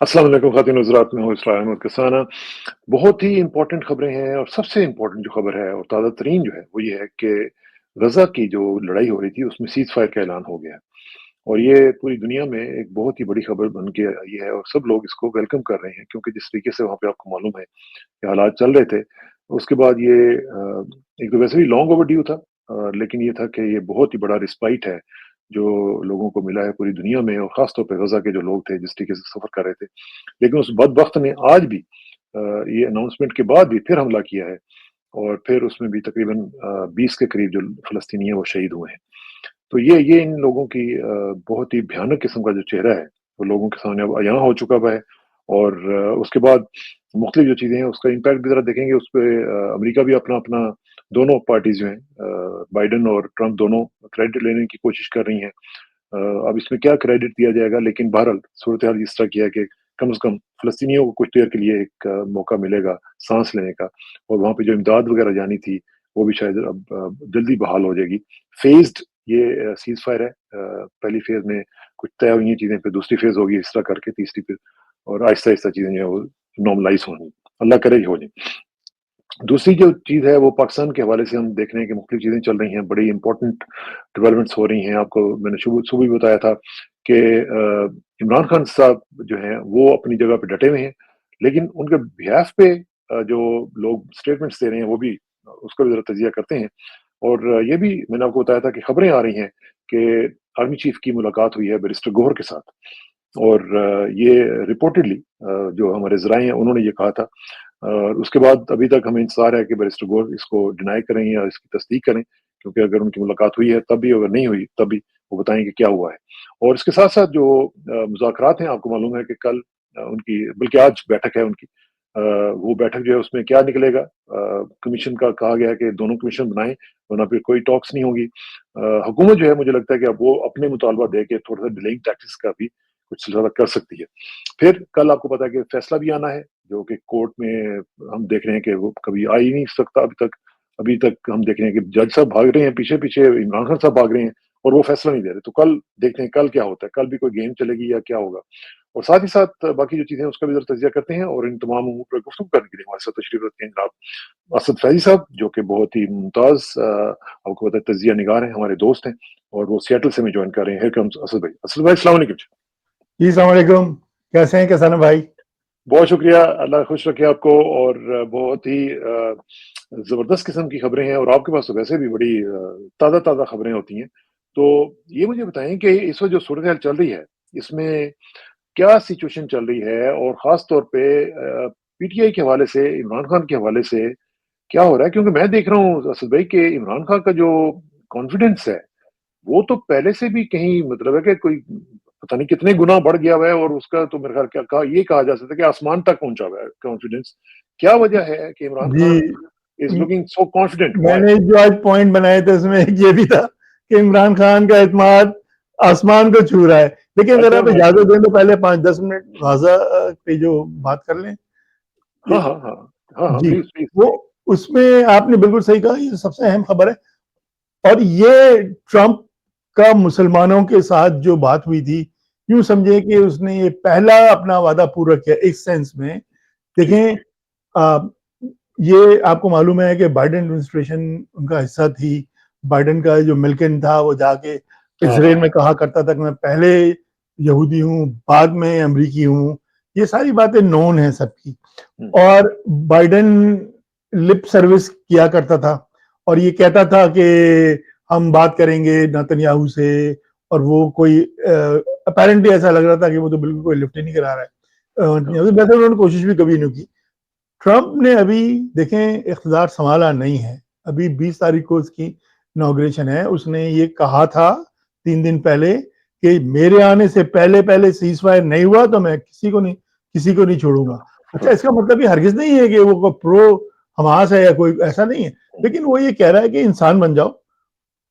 अस्सलाम वालेकुम ख़ातिन हज़रात, मैं हूँ इसरार अहमद कसाना। बहुत ही इम्पोर्टेंट खबरें हैं और सबसे इम्पोर्टेंट जो खबर है और ताज़ा तरीन जो है, वो ये है कि गज़ा की जो लड़ाई हो रही थी, उसमें सीज़-फायर का ऐलान हो गया है। और ये पूरी दुनिया में एक बहुत ही बड़ी खबर बन के आई है और सब लोग इसको वेलकम कर रहे हैं क्योंकि जिस तरीके से वहाँ पे आपको मालूम है कि हालात चल रहे थे, उसके बाद ये एक तो वैसे भी लॉन्ग ओवरड्यू था, लेकिन ये था कि ये बहुत ही बड़ा रिस्पाइट है, जो लोगों को मिला है पूरी दुनिया में और ख़ास तौर पे गज़ा के जो लोग थे, जिस तरीके से सफ़र कर रहे थे। लेकिन उस बदबख्त ने आज भी ये अनाउंसमेंट के बाद भी फिर हमला किया है और फिर उसमें भी तकरीबन 20 के करीब जो फ़लस्तीनी हैं वो शहीद हुए हैं। तो ये इन लोगों की बहुत ही भयानक किस्म का जो चेहरा है, वो लोगों के सामने अब अयां हो चुका हुआ है और उसके बाद मुख्तलिफ जो चीज़ें हैं उसका इम्पैक्ट भी ज़रा देखेंगे उसपे अमेरिका भी अपना-अपना दोनों पार्टीज़ जो हैं बाइडेन और ट्रम्प दोनों क्रेडिट लेने की कोशिश कर रही हैं। अब इसमें क्या क्रेडिट दिया जाएगा लेकिन बहरहाल सूरत-ए-हाल इस तरह की है कि कम से कम फ़लस्तीनियों को कुछ देर के लिए एक मौका मिलेगा साँस लेने का और वहाँ पे जो इमदाद वग़ैरह जानी थी, वो भी शायद अब जल्दी बहाल हो जाएगी। फ़ेज़्ड ये सीज़-फायर है। पहली फ़ेज़ में कुछ तय हुई हैं चीज़ें, फिर दूसरी फ़ेज़ होगी इस तरह करके, तीसरी फिर और आहिस्ता-आहिस्ता चीज़ें जो है वो नॉर्मलाइज़ होंगी। अल्लाह करे कि हो जाए। दूसरी जो चीज़ है वो पाकिस्तान के हवाले से हम देख रहे हैं कि मुख्तलिफ चीज़ें चल रही हैं, बड़ी इम्पोर्टेंट डेवलपमेंट्स हो रही हैं। आपको मैंने सुबह भी बताया था कि इमरान खान साहब जो हैं वो अपनी जगह पे डटे हुए हैं, लेकिन उनके बिहाफ़ पे जो लोग स्टेटमेंट्स दे रहे हैं वो भी उसका भी ज़रा तजिया करते हैं। और ये भी मैंने आपको बताया था कि खबरें आ रही हैं कि आर्मी चीफ़ की मुलाकात हुई है बैरिस्टर गौहर के साथ और ये रिपोर्टेडली जो हमारे ज़राए हैं उन्होंने ये कहा था। उसके बाद अभी तक हमें इंतज़ार है कि बैरिस्टर गौहर इसको डिनाई करें या इसकी तस्दीक करें, क्योंकि अगर उनकी मुलाकात हुई है तब भी, अगर नहीं हुई तब भी वो बताएँ कि क्या हुआ है। और इसके साथ-साथ जो मुज़ाकरात हैं, आपको मालूम है कि कल उनकी बल्कि आज बैठक है उनकी। वो बैठक जो है उसमें क्या निकलेगा? कमीशन का कहा गया है कि दोनों कमीशन बनाएँ, वरना फिर कोई टॉक्स नहीं होगी। हुकूमत जो है मुझे लगता है कि अब वो अपने मुतालबा दे के थोड़ा-सा डिलेइंग टैक्टिक्स का भी कुछ ज़्यादा कर सकती है। फिर कल आपको पता है कि फैसला भी आना है, जो कि कोर्ट में हम देख रहे हैं कि वो कभी आ ही नहीं सकता अभी तक। अभी तक हम देख रहे हैं कि जज साहब भाग रहे हैं पीछे-पीछे, इमरान खान साहब भाग रहे हैं और वो फैसला नहीं दे रहे। तो कल देखते हैं कल क्या होता है, कल भी कोई गेम चलेगी या क्या होगा? और साथ ही साथ बाकी जो चीज़ें हैं उसका भी ज़रा तज़िया करते हैं और इन तमाम उमूर पर गुफ्तगू करने के लिए हमारे साथ तशरीफ़ रखते हैं जनाब असद फैज़ी साहब, जो कि बहुत ही मुमताज़ आपको पता है तजिया निगार हैं, हमारे दोस्त हैं और वो सिएटल से हमें जॉइन कर रहे हैं। हियर कम्स असद भाई। असद भाई अस्सलाम वालेकुम। जी अस्सलाम वालेकुम। कैसे हैं किसान भाई? बहुत शुक्रिया, अल्लाह खुश रखे आपको और बहुत ही ज़बरदस्त किस्म की खबरें हैं और आपके पास तो वैसे भी बड़ी ताज़ा-ताज़ा खबरें होती हैं। तो ये मुझे बताएँ कि इस वक़्त जो सूरत-ए-हाल चल रही है, इसमें क्या सिचुएशन चल रही है और ख़ास तौर पे पीटीआई के हवाले से, इमरान खान के हवाले से क्या हो रहा है? क्योंकि मैं देख रहा हूँ असद भाई कि इमरान खान का जो कॉन्फिडेंस है, वो तो पहले से भी कहीं मतलब है कि कोई पता नहीं कितने गुना बढ़ गया हुआ है और उसका तो मेरे ख़्याल क्या कहा ये कहा जा सकता है कि आसमान तक पहुँचा हुआ है कॉन्फिडेंस। क्या वजह है कि Imran ji, Khan is looking so confident why? मैंने जो आज पॉइंट बनाए थे उसमें एक ये भी था कि इमरान खान का एतमाद आसमान को छू रहा है। देखिए अगर अच्छा आप इजाज़त दें तो पहले 5-10 मिनट गाज़ा पे जो बात कर लें। हाँ, कि हाँ, हाँ। हाँ, हाँ, जी, प्लीज़, प्लीज़। वो उसमें आपने बिल्कुल सही कहा, ये सबसे अहम खबर है। और ये ट्रंप का मुसलमानों के साथ जो बात हुई थी, यूँ समझिए कि उसने ये पहला अपना वादा पूरा किया इस सेंस में। जी, देखें अ, ये आपको मालूम है कि बाइडेन एडमिनिस्ट्रेशन उनका हिस्सा थी। बाइडेन का जो मिल्किन था वो जाके हाँ, हाँ, इज़राइल में कहा करता था कि मैं पहले यहूदी हूँ, बाद में अमरीकी हूँ। ये सारी बातें नोन हैं सबकी। हुँ, और बाइडेन लिप सर्विस किया करता था और ये कहता था कि हम बात करेंगे नेतन्याहू से, और वो कोई अपैरेंटली ऐसा लग रहा था कि वो तो बिल्कुल कोई लिफ्ट ही नहीं करा रहा है। हाँ, वैसे उन्होंने कोशिश भी कभी नहीं की। ट्रंप ने अभी देखें इख्तियार संभाला नहीं है। अभी 20 तारीख को उसकी इनॉग्रेशन है। उसने ये कहा था 3 दिन पहले कि मेरे आने से पहले-पहले सीज़ फायर नहीं हुआ तो मैं किसी को नहीं छोड़ूँगा। अच्छा, हाँ, इसका मतलब ये हरगिज़ नहीं है कि वो प्रो हमास है या कोई ऐसा नहीं है। हुँ, लेकिन वो ये कह रहा है कि इंसान बन जाओ,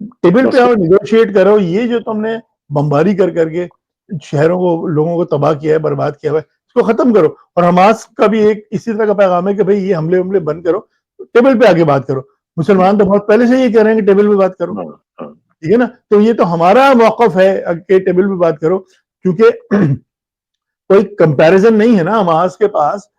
टेबल पे बस आओ, नेगोशिएट करो। ये जो तुमने बमबारी कर करके शहरों को, लोगों को तबाह किया है, बर्बाद किया हुआ है, इसको खत्म करो। और हमास का भी एक इसी तरह का पैगाम है कि भाई ये हमले बंद करो, टेबल पे आके बात करो। हुँ, मुसलमान तो बहुत पहले से ये कह रहे हैं कि टेबल पे बात करो, हाँ, हाँ, ठीक है ना? तो ये तो हमारा मौक़िफ़ है कि टेबल पे बात करो, क्योंकि कोई कंपैरिजन नहीं है ना। हमास के पास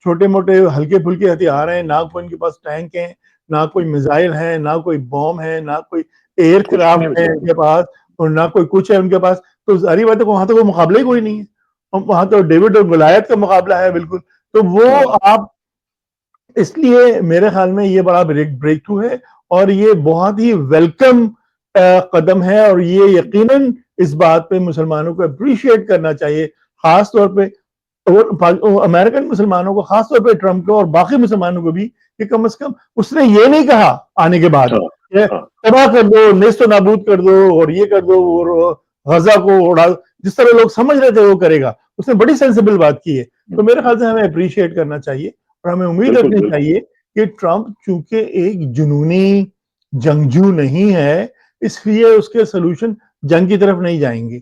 छोटे मोटे हल्के फुल्के हथियार हैं, ना कोई इनके पास टैंक है, ना कोई मिसाइल है, ना कोई बॉम्ब है, ना कोई एयरक्राफ्ट है इनके पास, और ना कोई कुछ है उनके पास। तो सारी बात है, वहां तो कोई मुकाबला ही कोई नहीं है, वहां तो डेविड और गलायत का मुकाबला है बिल्कुल। तो वो आप, इसलिए मेरे ख्याल में ये बड़ा ब्रेक थ्रू है, और ये बहुत ही वेलकम कदम है, और ये यकीनन इस बात पे मुसलमानों को अप्रिशिएट करना चाहिए, खास तौर पे और अमेरिकन मुसलमानों को, खास तौर पे ट्रम्प को और बाकी मुसलमानों को भी, कि कम से कम उसने ये नहीं कहा आने के बाद तबाह कर दो, नेस्तो नाबूद कर दो, और ये कर दो, और गजा को उड़ा, जिस तरह लोग समझ रहे थे वो करेगा। उसने बड़ी सेंसिबल बात की है। तो मेरे ख्याल से हमें अप्रिशिएट करना चाहिए, और हमें उम्मीद रखनी चाहिए कि ट्रम्प चूंकि एक जुनूनी जंगजू नहीं है, इसलिए उसके सोल्यूशन जंग की तरफ नहीं जाएंगे।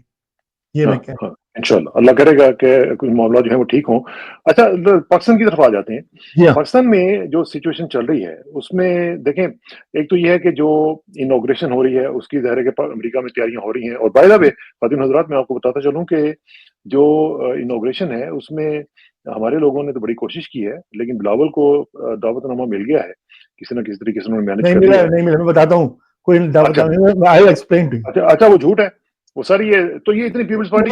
ये मैं कह इंशाल्लाह अल्लाह करेगा कि कुछ मामला जो है वो ठीक हो। अच्छा, पाकिस्तान की तरफ आ जाते हैं। पाकिस्तान में जो सिचुएशन चल रही है उसमें देखें, एक तो ये है कि जो इनॉग्रेशन हो रही है उसकी ज़ाहिर है कि अमेरिका में तैयारियां हो रही हैं। और बाय द वे खातिन हज़रात, मैं आपको बताता चलूं कि जो इनॉग्रेशन है उसमें हमारे लोगों ने तो बड़ी कोशिश की है, लेकिन बिलावल को दावतनामा मिल गया है, किसी न किसी तरीके से उन्होंने मैनेज कर लिया है। नहीं मिला, मैं बताता हूँ, कोई दावत आई एक्सप्लेन टू यू। अच्छा, वो झूठ है वो सारी, ये तो ये इतनी पीपल्स पार्टी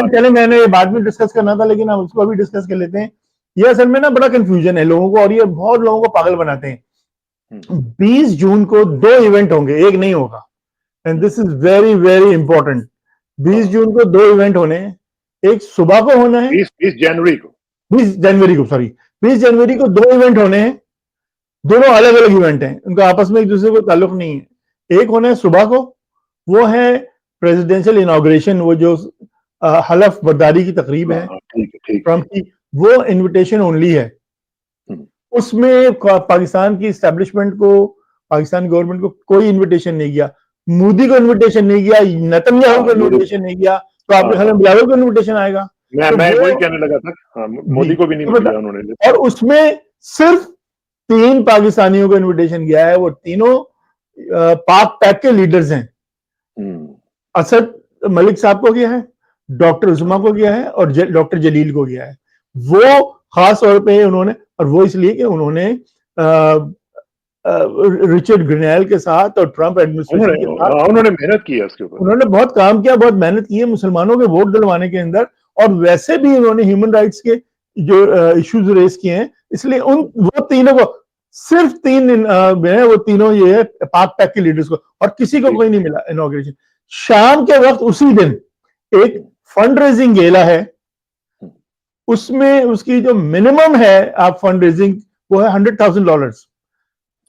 पहले मैंने बाद में डिस्कस करना था, लेकिन हम उसको अभी डिस्कस कर लेते हैं। ये असल में ना बड़ा कंफ्यूजन है लोगों को, और ये बहुत लोगों को पागल बनाते हैं। 20 जून को 2 इवेंट होंगे, एक नहीं होगा, and this is very very important. 20 जून को 2 इवेंट होने हैं, एक सुबह को होना है, 20 जनवरी को, 20 जनवरी को, सॉरी 20 जनवरी को 2 इवेंट होने हैं। दोनों अलग अलग इवेंट हैं, उनका आपस में एक दूसरे को ताल्लुक नहीं है। एक होना है सुबह को, वो है प्रेसिडेंशियल इनॉग्रेशन, वो जो हलफ बर्दारी की तकरीब है ट्रम्प की, वो इनविटेशन ओनली है। उसमें पाकिस्तान की एस्टेब्लिशमेंट को, पाकिस्तान गवर्नमेंट को कोई इनविटेशन नहीं किया, मोदी को इनविटेशन नहीं किया, नेतन्याहू को इनविटेशन नहीं किया। तो आपके ख्याल में बिलावल को इनविटेशन आएगा? मैं वही कहने लगा था, मोदी को भी नहीं मिला उन्होंने। और उसमें सिर्फ 3 पाकिस्तानियों को इनविटेशन गया है, वो तीनों पाक पैक के लीडर्स हैं। असद मलिक साहब को गया है, डॉक्टर उस्मा को गया है, और डॉक्टर जलील को गया है। वो खास तौर पे उन्होंने, और वो इसलिए कि उन्होंने रिचर्ड ग्रिनेल के साथ और ट्रम्प एडमिनिस्ट्रेशन के साथ उन्होंने मेहनत की है उसके ऊपर, उन्होंने बहुत काम किया, बहुत मेहनत की है मुसलमानों के वोट दिलवाने के अंदर, और वैसे भी उन्होंने ह्यूमन राइट्स के जो इश्यूज रेस किए हैं। इसलिए वो तीनों को, सिर्फ 3 है, वो तीनों ये है पाक पैक के लीडर्स को, और किसी को कोई नहीं मिला इनॉग्रेशन। शाम के वक्त उसी दिन एक फंड रेजिंग गेला है, उसमें उसकी जो मिनिमम है आप फंड रेजिंग, वो है $100,000।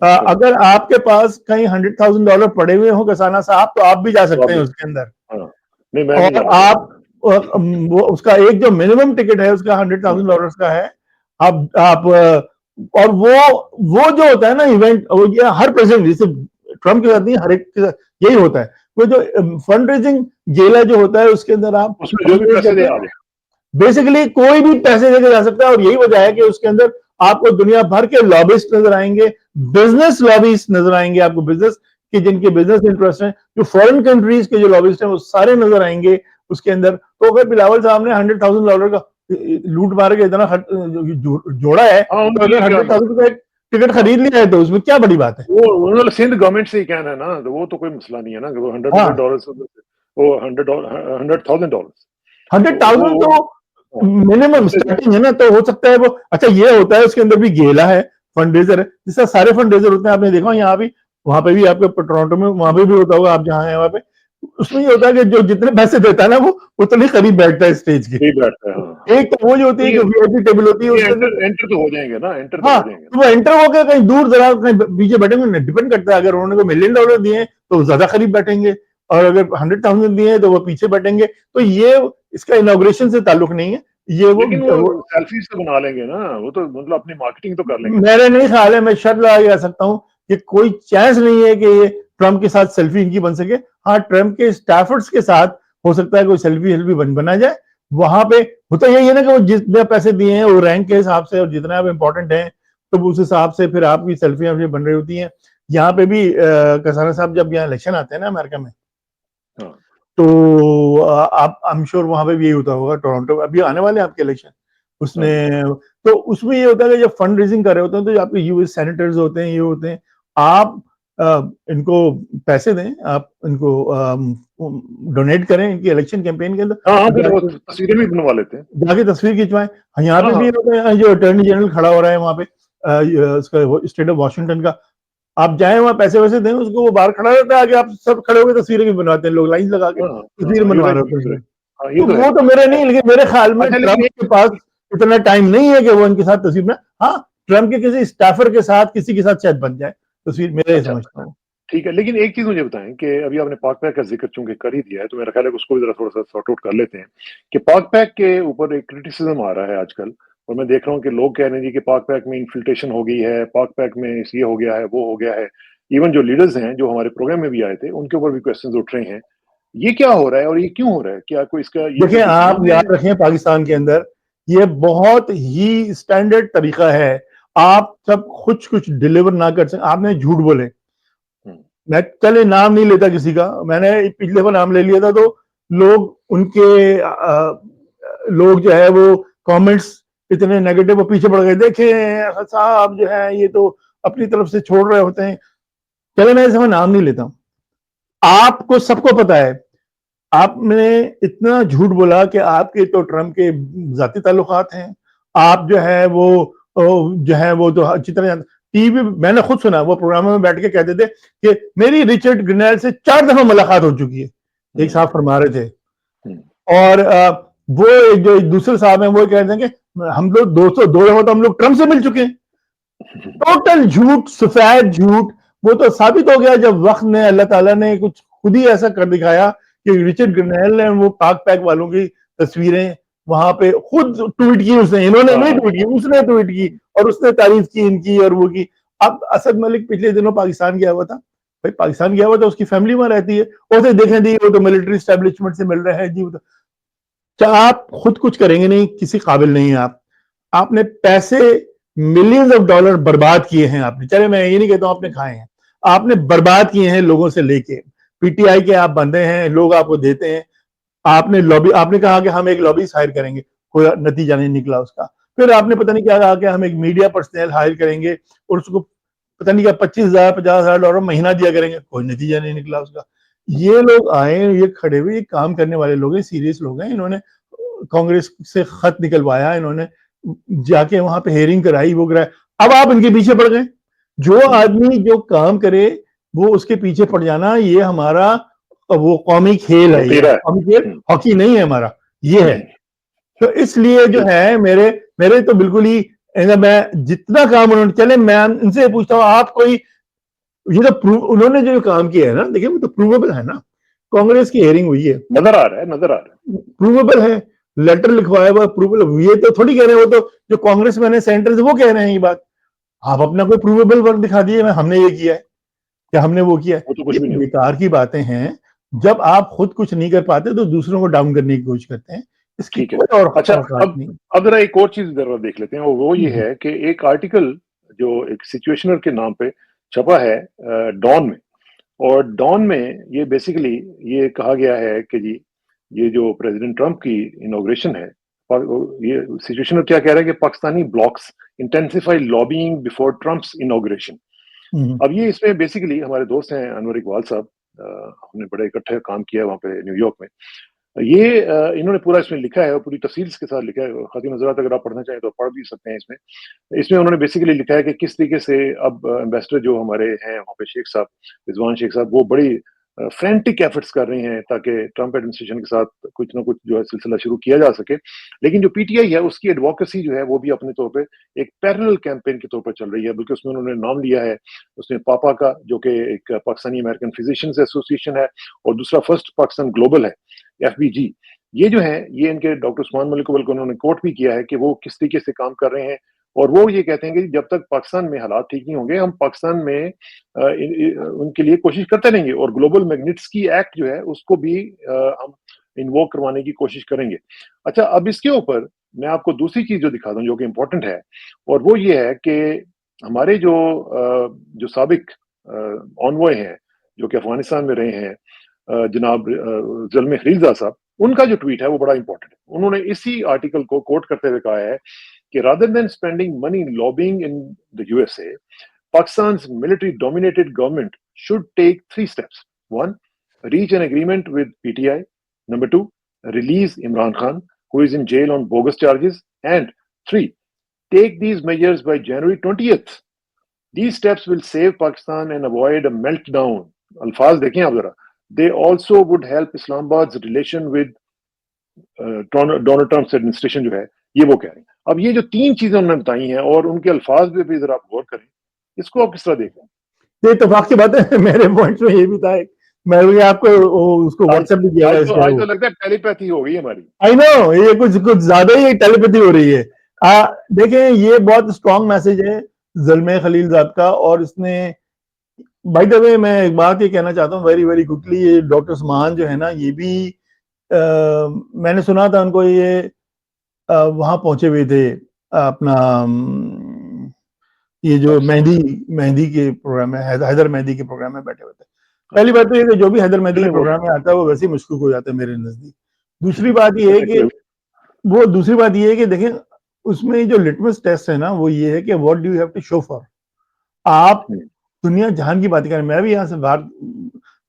अगर आपके पास कहीं $100,000 पड़े हुए हो कसाना साहब, तो आप भी जा सकते हैं उसके अंदर। नहीं, मैं और आप वो उसका एक जो मिनिमम टिकट है उसका $100,000 का है। आप और वो जो होता है ना इवेंट, वो ये हर प्रेसिडेंट, जैसे ट्रम्प के साथ नहीं, हर एक के साथ यही होता है। वो जो फंड रेजिंग गेला जो होता है, उसके अंदर आप उसमें जो भी पैसे दे आगे, बेसिकली कोई भी पैसे देके जा सकता है, और यही वजह है कि उसके अंदर आपको दुनिया भर के लॉबिस्ट नजर आएंगे, बिजनेस लॉबिस्ट नजर आएंगे आपको, बिजनेस के जिनके बिजनेस इंटरेस्ट हैं, जो फॉरेन कंट्रीज के जो लॉबिस्ट हैं, वो सारे नजर आएंगे उसके अंदर। तो अगर बिलावल साहब ने $100,000 का लूट मार के इतना जोड़ा है, तो अगर 100,000 का टिकट खरीद लिया है तो उसमें क्या बड़ी बात है? वो सिंध गवर्नमेंट से ही कहना है ना, तो वो तो कोई मसला नहीं है ना, वो $100,000 वो $100,000 तो मिनिमम स्टार्टिंग है ना, तो हो सकता है वो। अच्छा, ये होता है उसके अंदर भी गेला है, फंडरेजर है, जिससे सारे फंडरेजर होते हैं, आपने देखा यहाँ भी, वहां पे भी, आपके टोरंटो में वहां पे भी होता होगा, आप जहाँ हैं वहां पे। उसमें ये होता है कि जो जितने पैसे देता है ना, वो उतने करीब बैठता है स्टेज के। एक तो वो जो होती है कि वीआईपी टेबल होती है, एंटर तो हो जाएंगे ना, एंटर हाँ, तो वो एंटर होकर कहीं दूर दराज कहीं पीछे बैठेंगे, डिपेंड करता है। अगर उन्होंने को $1 मिलियन दिए तो ज्यादा करीब बैठेंगे, और अगर 100,000 दिए तो वो पीछे बैठेंगे। तो ये इसका इनॉग्रेशन से ताल्लुक नहीं है, ये वो सेल्फीज तो बना लेंगे ना, वो तो मतलब अपनी मार्केटिंग तो कर लेंगे। मेरे नहीं ख्याल है, मैं शर्त लगा के सकता हूँ कि कोई चांस नहीं है कि ये ट्रम्प के साथ सेल्फी इनकी बन सके। हाँ, ट्रम्प के स्टाफर्स के साथ हो सकता है कोई सेल्फी बना जाए। वहां पे होता यही है ना कि वो जितने पैसे दिए हैं वो रैंक के हिसाब से, और जितने आप इंपॉर्टेंट हैं तो उस हिसाब से फिर आपकी सेल्फियां बन रही होती हैं। यहाँ पे भी कसाना साहब जब यहाँ इलेक्शन आते हैं ना अमेरिका में, तो आप आई एम श्योर वहां पे भी यही होता होगा, टोरंटो अभी आने वाले हैं आपके इलेक्शन, उसने तो उसमें ये होता है कि जब फंड रेजिंग कर रहे होते हैं तो जो आपके यूएस सेनेटर्स होते हैं, ये होते हैं, आप इनको पैसे दें, आप इनको डोनेट करें इनकी इलेक्शन कैंपेन के अंदर, हाँ, हाँ, फिर वो तस्वीरें भी बनवा लेते हैं। जाके तस्वीर खिंचवाएं। यहाँ हाँ, पे भी हाँ। होते हैं, जो अटॉर्नी जनरल खड़ा हो रहा है वहां पे उसका स्टेट ऑफ वॉशिंगटन का, आप जाए वहां पैसे वैसे दें उसको, वो बाहर खड़ा रहता है, आगे आप सब खड़े होकर तस्वीरें भी बनवाते हैं, लोग लाइन लगा के हाँ, तस्वीर हाँ, यू बनवा राइट, रहे होते यू हैं। राइट। हाँ, ये तो तो है। वो तो मेरे नहीं, लेकिन मेरे ख्याल में अच्छा, लेकिन ट्रंप के पास इतना टाइम नहीं है कि वो इनके साथ तस्वीर में, हाँ ट्रंप के किसी स्टाफर के साथ, किसी के साथ शायद बन जाए तस्वीर, मेरा ये अच्छा, समझता हूँ। ठीक है, लेकिन एक चीज़ मुझे बताएँ कि अभी आपने पाक पैक का ज़िक्र चूँकि कर ही दिया है, तो मेरा ख़्याल है कि उसको भी ज़रा थोड़ा-सा सॉर्ट आउट कर लेते हैं, कि पाक पैक के ऊपर एक क्रिटिसिज़्म आ रहा है आजकल, और मैं देख रहा हूँ कि लोग कह रहे हैं जी कि पाक पैक में इन्फिल्ट्रेशन हो गई है, पाक पैक में ये हो गया है, वो हो गया है। इवन जो लीडर्स हैं, जो हमारे प्रोग्राम में भी आए थे, उनके ऊपर भी क्वेश्चन्स उठ रहे हैं। ये क्या हो रहा है और ये क्यों हो रहा है? क्या कोई इसका ये देखिए कोई आप दुश्मनी है? याद रखें, पाकिस्तान के अंदर ये बहुत ही स्टैंडर्ड तरीका है, आप सब कुछ डिलीवर ना कर सकें, आपने झूठ बोले, हुँ, मैं चले नाम नहीं लेता किसी का, मैंने पिछले बार नाम ले लिया था तो लोग उनके लोग जो है वो कमेंट्स इतने नेगेटिव वो पीछे पड़ गए, देखें साहब जो है ये तो अपनी तरफ से छोड़ रहे होते हैं। चले मैं ऐसे में नाम नहीं लेता हूं, आपको सबको पता है, आपने इतना झूठ बोला कि आपके तो ट्रंप के जाती ताल्लुकात हैं, आप जो है वो जो है वो तो अच्छी तरह टीवी, मैंने खुद सुना वो प्रोग्राम में बैठ के कहते थे कि मेरी रिचर्ड ग्रिनेल से 4 दफा मुलाकात हो चुकी है, एक साहब हुँ, फरमा रहे थे। हुँ, और वो एक जो एक दूसरे साहब हैं वो कह रहे थे कि हम लोग 202 दफा तो हम लोग ट्रंप से मिल चुके हैं। टोटल झूठ, सफेद झूठ। वो तो साबित हो गया जब वक्त ने, अल्लाह ताला ने कुछ खुद ही ऐसा कर दिखाया कि रिचर्ड ग्रनेल ने वो पाक पैक वालों की तस्वीरें वहां पे खुद ट्वीट की, उसने, इन्होंने हाँ, नहीं हाँ, ट्वीट की, हाँ, उसने ट्वीट की, और उसने तारीफ की इनकी और वो की। अब असद मलिक पिछले दिनों पाकिस्तान गया हुआ था, भाई पाकिस्तान गया हुआ था, उसकी फैमिली वहां रहती है, उसे देखें जी वो तो मिलिट्री स्टैब्लिशमेंट से मिल रहे हैं जी, क्या आप खुद कुछ करेंगे नहीं, किसी काबिल नहीं है आप, आपने पैसे मिलियंस ऑफ डॉलर बर्बाद किए हैं आपने, चले मैं ये नहीं कहता हूं आपने खाए हैं, आपने बर्बाद किए हैं लोगों से लेके, पीटीआई के आप बंदे हैं, लोग आपको देते हैं, आपने लॉबी, आपने कहा कि हम एक लॉबी हायर करेंगे, कोई नतीजा नहीं निकला उसका, फिर आपने पता नहीं क्या कहा कि हम एक मीडिया पर्सनल हायर करेंगे और उसको पता नहीं क्या 25,000 50,000 डॉलर महीना दिया करेंगे, कोई नतीजा नहीं निकला उसका। ये लोग आए, ये खड़े हुए, ये काम करने वाले लोग हैं, सीरियस लोग हैं, इन्होंने कांग्रेस से खत निकलवाया, इन्होंने जाके वहां पे हेयरिंग कराई, वो कराया, अब आप इनके पीछे पड़ गए। जो हुँ, आदमी जो काम करे वो उसके पीछे पड़ जाना, ये हमारा वो कौमी खेल है, ये वतीरा है। कौमी खेल हुँ, हॉकी नहीं है हमारा, ये है। हुँ, तो इसलिए जो बिल्कुल। है मेरे मेरे तो बिल्कुल ही, मैं जितना काम उन्होंने, चले मैं इनसे पूछता हूँ, आप कोई, ये तो प्रूव उन्होंने जो काम किया है ना, देखिए वो तो प्रूवेबल है ना, कांग्रेस की हेयरिंग हुई है, नज़र आ रहा है, नज़र आ रहा है। प्रूवेबल है, लेटर लिखवाया हुआ प्रूवेबल, ये तो थोड़ी कह रहे हैं, वो तो जो कांग्रेस मैंने सेंटर से वो कह रहे हैं ये बात, आप अपना कोई प्रूवेबल वर्क दिखा दिए, हमने ये किया है या हमने वो किया है, वो तो ये कुछ भी नहीं होता। बेकार की बातें हैं। जब आप खुद कुछ नहीं कर पाते तो दूसरों को डाउन करने की कोशिश करते हैं, इसकी ठीक है। कोई और अच्छा, औकात अब नहीं। अब ज़रा एक और चीज़ ज़रा देख लेते हैं, और वो ये है कि एक आर्टिकल जो एक सिचुएशनर के नाम पे छपा है डॉन में, और डॉन में ये बेसिकली ये कहा गया है कि जी, ये जो प्रेसिडेंट ट्रंप की इनॉग्रेशन है, ये सिचुएशनर क्या कह रहा है कि Pakistani blocks intensify lobbying before Trump's inauguration. अब ये इसमें बेसिकली हमारे दोस्त हैं अनवर इकबाल साहब, हमने बड़ा इकट्ठे काम किया है वहाँ पे न्यूयॉर्क में। ये इन्होंने पूरा इसमें लिखा है और पूरी तफ़सील इसके साथ लिखा है। ख़ातिन हज़रात अगर आप पढ़ना चाहें तो पढ़ भी सकते हैं इसमें। इसमें उन्होंने बेसिकली लिखा है कि किस तरीके से अब एम्बेसडर जो हमारे हैं वहाँ पे शेख साहब, रिज़वान शेख साहब, वो बड़ी फ्रैंटिक एफर्ट्स कर रहे हैं ताकि ट्रंप एडमिनिस्ट्रेशन के साथ कुछ ना कुछ जो है सिलसिला शुरू किया जा सके। लेकिन जो पीटीआई है उसकी एडवोकेसी जो है वो भी अपने तौर पे एक पैरेलल कैंपेन के तौर पर चल रही है। बल्कि उसमें उन्होंने नाम लिया है, उसमें पापा का, जो कि एक पाकिस्तानी अमेरिकन फिजिशियंस एसोसिएशन है, और दूसरा फर्स्ट पाकिस्तान ग्लोबल है, एफबीजी। ये जो है, ये इनके डॉक्टर उस्मान मलिक को बल्कि उन्होंने कोट भी किया है कि वो किस तरीके से काम कर रहे हैं, और वो ये कहते हैं कि जब तक पाकिस्तान में हालात ठीक नहीं होंगे, हम पाकिस्तान में उनके लिए कोशिश करते रहेंगे, और ग्लोबल मैग्निट्स्की एक्ट जो है उसको भी हम इन्वोक करवाने की कोशिश करेंगे। अच्छा, अब इसके ऊपर मैं आपको दूसरी चीज़ जो दिखा दूँ जो कि इम्पोर्टेंट है, और वो ये है कि हमारे जो साबिक ऑनवॉय हैं, जो कि अफ़गानिस्तान में रहे हैं, जनाब ज़ुल्फ़िकार खलीलज़ाद साहब, उनका जो ट्वीट है वो बड़ा इंपॉर्टेंट है। उन्होंने इसी आर्टिकल को कोट करते हुए कहा है कि rather than spending money lobbying in the USA, Pakistan's military dominated government should take 3 steps. One, reach an agreement with PTI. Number two, release Imran Khan, who is in jail on bogus charges. And three, take these measures by January 20th. These steps will save Pakistan and avoid a meltdown. अल्फाज देखें आप जरा. They also would help Islamabad's relation with Donald Trump administration जो है, ये वो कह रहे हैं. अब ये जो 3 चीजें उन्होंने बताई हैं और उनके अल्फाज पे भी जरा आप गौर करें, इसको आप किस तरह देख रहे हैं? ये इत्तेफाक की बात है, मेरे पॉइंट में ये भी था, मैं भी आपको उसको व्हाट्सएप भी किया आज तो लगता है टेलीपैथी हो गई हमारी. आई नो, ये कुछ ज्यादा ही टेलीपैथी हो रही है. देखें, ये बहुत स्ट्रॉन्ग मैसेज है ज़ल्मे खलीलजाद का. और इसने, बाय द वे, मैं एक बात ये कहना चाहता हूँ वेरी वेरी क्विकली, ये डॉक्टर उस्मान जो है ना, ये भी मैंने सुना था उनको, ये वहां पहुंचे हुए थे अपना, ये जो मेहंदी के प्रोग्राम में, हैदर मेहंदी के प्रोग्राम में बैठे हुए थे. पहली बात तो ये कि जो भी हैदर मेहंदी के प्रोग्राम में आता है वो वैसे ही मशकूक हो जाता है मेरे नजदीक. दूसरी बात ये है कि देखें, उसमें जो लिटमस टेस्ट है ना, वो ये है कि what do you have to show for. आप दुनिया जहान की बात करें, मैं भी यहाँ से बाहर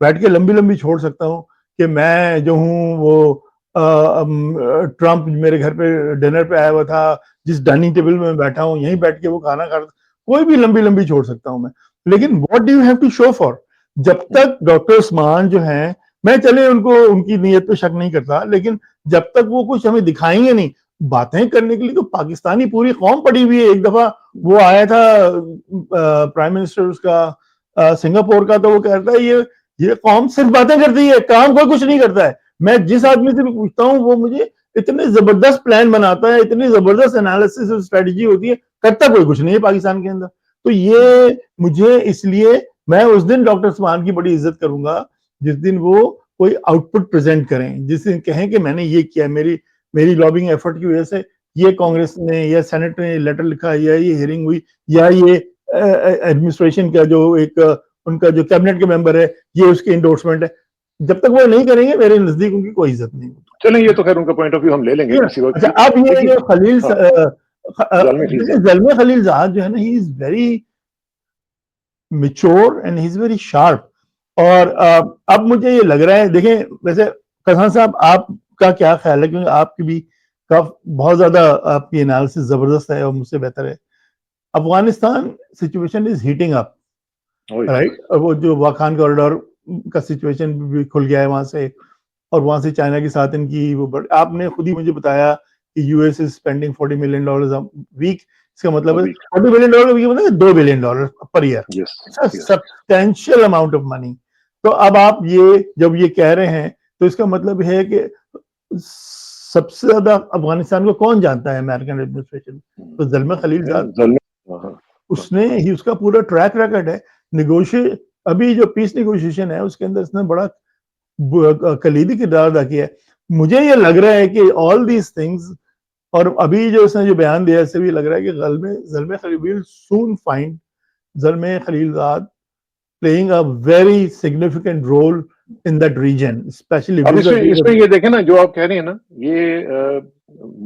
बैठ के लंबी लंबी छोड़ सकता हूँ कि मैं जो हूँ वो ट्रम्प मेरे घर पे डिनर पे आया हुआ था, जिस डाइनिंग टेबल में बैठा हूँ यहीं बैठ के वो खाना खा, कोई भी लंबी लंबी छोड़ सकता हूँ मैं. लेकिन what do you have to show for. जब तक डॉक्टर उस्मान जो हैं, मैं चले उनको, उनकी नीयत पे शक नहीं करता, लेकिन जब तक वो कुछ हमें दिखाएंगे नहीं, बातें करने के लिए तो पाकिस्तानी पूरी कौम पड़ी हुई है. एक दफा वो आया था प्राइम मिनिस्टर उसका सिंगापुर का, तो वो कहता है ये कौम सिर्फ बातें करती है, काम कोई कुछ नहीं करता है. मैं जिस आदमी से भी पूछता हूँ वो मुझे इतने जबरदस्त प्लान बनाता है, इतनी जबरदस्त एनालिसिस और स्ट्रेटजी होती है, करता कोई कुछ नहीं है पाकिस्तान के अंदर. तो ये मुझे, इसलिए मैं उस दिन डॉक्टर उस्मान की बड़ी इज्जत करूंगा जिस दिन वो कोई आउटपुट प्रेजेंट करें, जिस दिन कहें कि मैंने ये किया, मेरी लॉबिंग एफर्ट की वजह से ये कांग्रेस ने या सेनेट ने लेटर लिखा, या ये हियरिंग हुई, या ये एडमिनिस्ट्रेशन का जो एक उनका जो कैबिनेट के मेंबर है, ये उसकी इंडोर्समेंट है. जब तक वो नहीं करेंगे, मेरे नजदीक उनकी कोई इज्जत नहीं. चलें, ये तो खैर उनका पॉइंट ऑफ व्यू हम ले लेंगे किसी वक्त. अच्छा, अब ये जो ज़ल्मे खलीलजाद जो है ना, he is very mature and he is very sharp. और अब मुझे ये लग रहा है, देखें, वैसे कसान साहब आपका क्या ख्याल है, क्योंकि आपकी भी बहुत ज्यादा आपकी एनालिसिस जबरदस्त है और मुझसे बेहतर है. Afghanistan situation is heating up, right. वो जो वाखान कॉरिडोर का सिचुएशन भी खुल गया है वहां से, और वहां से चाइना के साथ इनकी वो, आपने खुद ही मुझे बताया कि US is spending $40 million week. इसका मतलब है $40 मिलियन वीक मतलब $2 billion per year, substantial amount of money. तो अब आप जब ये कह रहे हैं, तो इसका मतलब है कि सबसे ज्यादा अफगानिस्तान को कौन जानता है, अमेरिकन एडमिनिस्ट्रेशन. तो ज़ल्मे खलीलजाद, उसने ही, उसका पूरा ट्रैक रिकॉर्ड है. अभी जो पीस नेगोशिएशन है उसके अंदर इसने बड़ा कलीदी किरदार अदा किया है. मुझे ये लग रहा है कि ऑल दीज थिंग्स, और अभी जो इसने जो बयान दिया, इससे भी लग रहा है कि Zalmay Khalil soon find Zalmay Khalilzad playing a very significant role in that region, especially. अब इसमें ये देखें ना, जो आप कह रहे हैं ना, ये